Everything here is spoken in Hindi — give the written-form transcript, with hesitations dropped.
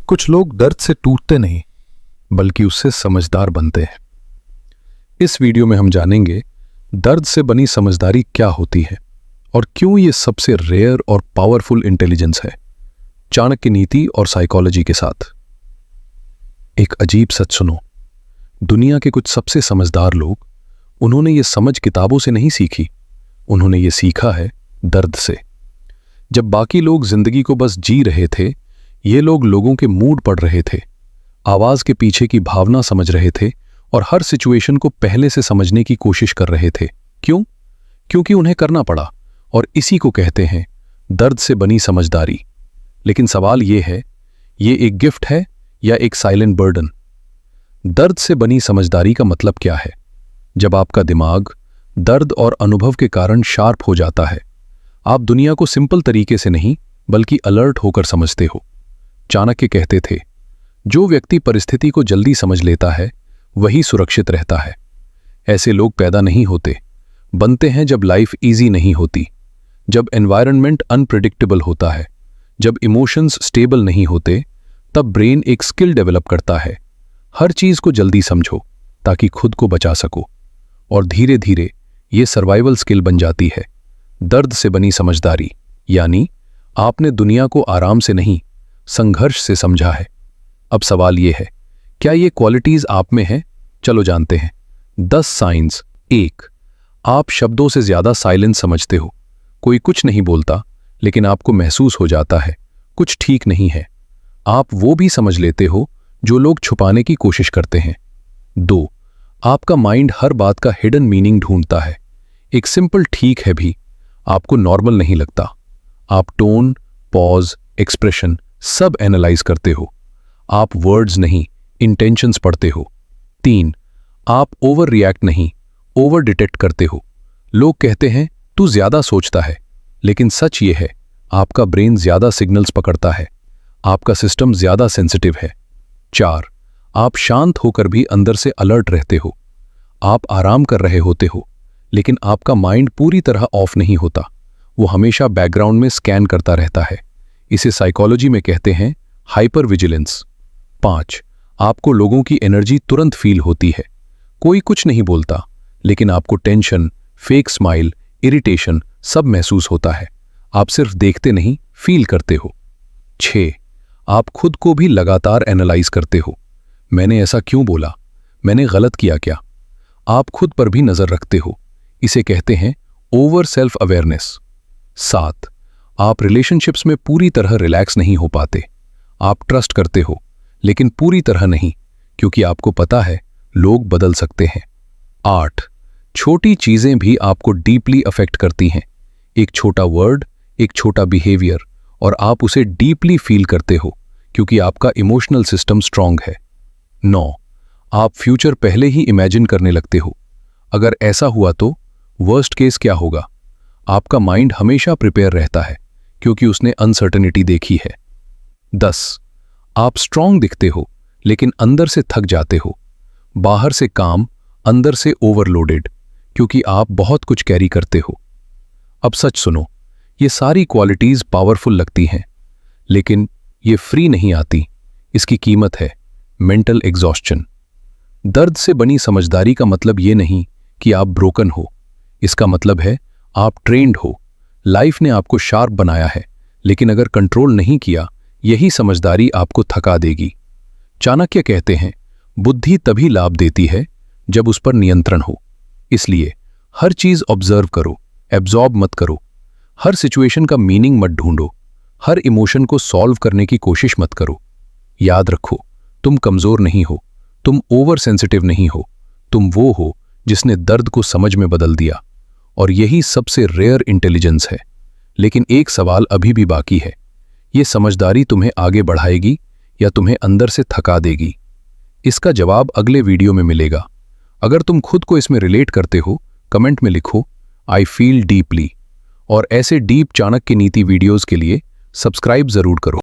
कुछ लोग दर्द से टूटते नहीं बल्कि उससे समझदार बनते हैं। इस वीडियो में हम जानेंगे दर्द से बनी समझदारी क्या होती है और क्यों ये सबसे रेयर और पावरफुल इंटेलिजेंस है। चाणक्य नीति और साइकोलॉजी के साथ एक अजीब सच सुनो। दुनिया के कुछ सबसे समझदार लोग, उन्होंने ये समझ किताबों से नहीं सीखी, उन्होंने ये सीखा है दर्द से। जब बाकी लोग जिंदगी को बस जी रहे थे, ये लोग लोगों के मूड पढ़ रहे थे, आवाज के पीछे की भावना समझ रहे थे और हर सिचुएशन को पहले से समझने की कोशिश कर रहे थे। क्यों? क्योंकि उन्हें करना पड़ा, और इसी को कहते हैं दर्द से बनी समझदारी। लेकिन सवाल यह है, ये एक गिफ्ट है या एक साइलेंट बर्डन? दर्द से बनी समझदारी का मतलब क्या है? जब आपका दिमाग दर्द और अनुभव के कारण शार्प हो जाता है, आप दुनिया को सिंपल तरीके से नहीं बल्कि अलर्ट होकर समझते हो। चाणक्य कहते थे, जो व्यक्ति परिस्थिति को जल्दी समझ लेता है वही सुरक्षित रहता है। ऐसे लोग पैदा नहीं होते, बनते हैं जब लाइफ इजी नहीं होती, जब एनवायरनमेंट अनप्रेडिक्टेबल होता है, जब इमोशंस स्टेबल नहीं होते। तब ब्रेन एक स्किल डेवलप करता है, हर चीज को जल्दी समझो ताकि खुद को बचा सको, और धीरे धीरे ये सर्वाइवल स्किल बन जाती है दर्द से बनी समझदारी। यानी आपने दुनिया को आराम से नहीं, संघर्ष से समझा है। अब सवाल यह है, क्या ये क्वालिटीज आप में है? चलो जानते हैं 10 साइंस। 1, आप शब्दों से ज्यादा साइलेंस समझते हो। कोई कुछ नहीं बोलता लेकिन आपको महसूस हो जाता है कुछ ठीक नहीं है। आप वो भी समझ लेते हो जो लोग छुपाने की कोशिश करते हैं। 2, आपका माइंड हर बात का हिडन मीनिंग ढूंढता है। एक सिंपल ठीक है भी आपको नॉर्मल नहीं लगता। आप टोन, पॉज, एक्सप्रेशन सब एनालाइज करते हो। आप वर्ड्स नहीं, इंटेंशंस पढ़ते हो। 3, आप ओवर रिएक्ट नहीं, ओवर डिटेक्ट करते हो। लोग कहते हैं तू ज्यादा सोचता है, लेकिन सच ये है आपका ब्रेन ज्यादा सिग्नल्स पकड़ता है, आपका सिस्टम ज्यादा सेंसिटिव है। 4, आप शांत होकर भी अंदर से अलर्ट रहते हो। आप आराम कर रहे होते हो लेकिन आपका माइंड पूरी तरह ऑफ नहीं होता, वो हमेशा बैकग्राउंड में स्कैन करता रहता है। इसे साइकोलॉजी में कहते हैं हाइपर विजिलेंस। 5, आपको लोगों की एनर्जी तुरंत फील होती है। कोई कुछ नहीं बोलता लेकिन आपको टेंशन, फेक स्माइल, इरिटेशन सब महसूस होता है। आप सिर्फ देखते नहीं, फील करते हो। 6, आप खुद को भी लगातार एनालाइज करते हो। मैंने ऐसा क्यों बोला? मैंने गलत किया क्या? आप खुद पर भी नजर रखते हो। इसे कहते हैं ओवर सेल्फ अवेयरनेस। 7, आप रिलेशनशिप्स में पूरी तरह रिलैक्स नहीं हो पाते। आप ट्रस्ट करते हो लेकिन पूरी तरह नहीं, क्योंकि आपको पता है लोग बदल सकते हैं। 8, छोटी चीजें भी आपको डीपली अफेक्ट करती हैं। एक छोटा वर्ड, एक छोटा बिहेवियर, और आप उसे डीपली फील करते हो क्योंकि आपका इमोशनल सिस्टम स्ट्रांग है। 9, आप फ्यूचर पहले ही इमेजिन करने लगते हो। अगर ऐसा हुआ तो वर्स्ट केस क्या होगा? आपका माइंड हमेशा प्रिपेयर रहता है क्योंकि उसने अनसर्टेनिटी देखी है। 10, आप स्ट्रांग दिखते हो लेकिन अंदर से थक जाते हो। बाहर से काम, अंदर से ओवरलोडेड, क्योंकि आप बहुत कुछ कैरी करते हो। अब सच सुनो, ये सारी क्वालिटीज पावरफुल लगती हैं लेकिन ये फ्री नहीं आती। इसकी कीमत है मेंटल एग्जॉस्शन। दर्द से बनी समझदारी का मतलब ये नहीं कि आप ब्रोकन हो, इसका मतलब है आप ट्रेंड हो। लाइफ ने आपको शार्प बनाया है, लेकिन अगर कंट्रोल नहीं किया, यही समझदारी आपको थका देगी। चाणक्य कहते हैं, बुद्धि तभी लाभ देती है जब उस पर नियंत्रण हो। इसलिए हर चीज ऑब्जर्व करो, एब्जॉर्ब मत करो। हर सिचुएशन का मीनिंग मत ढूंढो, हर इमोशन को सॉल्व करने की कोशिश मत करो। याद रखो, तुम कमजोर नहीं हो, तुम ओवर सेंसिटिव नहीं हो, तुम वो हो जिसने दर्द को समझ में बदल दिया। और यही सबसे रेयर इंटेलिजेंस है। लेकिन एक सवाल अभी भी बाकी है, ये समझदारी तुम्हें आगे बढ़ाएगी या तुम्हें अंदर से थका देगी? इसका जवाब अगले वीडियो में मिलेगा। अगर तुम खुद को इसमें रिलेट करते हो, कमेंट में लिखो आई फील डीपली। और ऐसे डीप चाणक्य नीति वीडियोस के लिए सब्सक्राइब जरूर करो।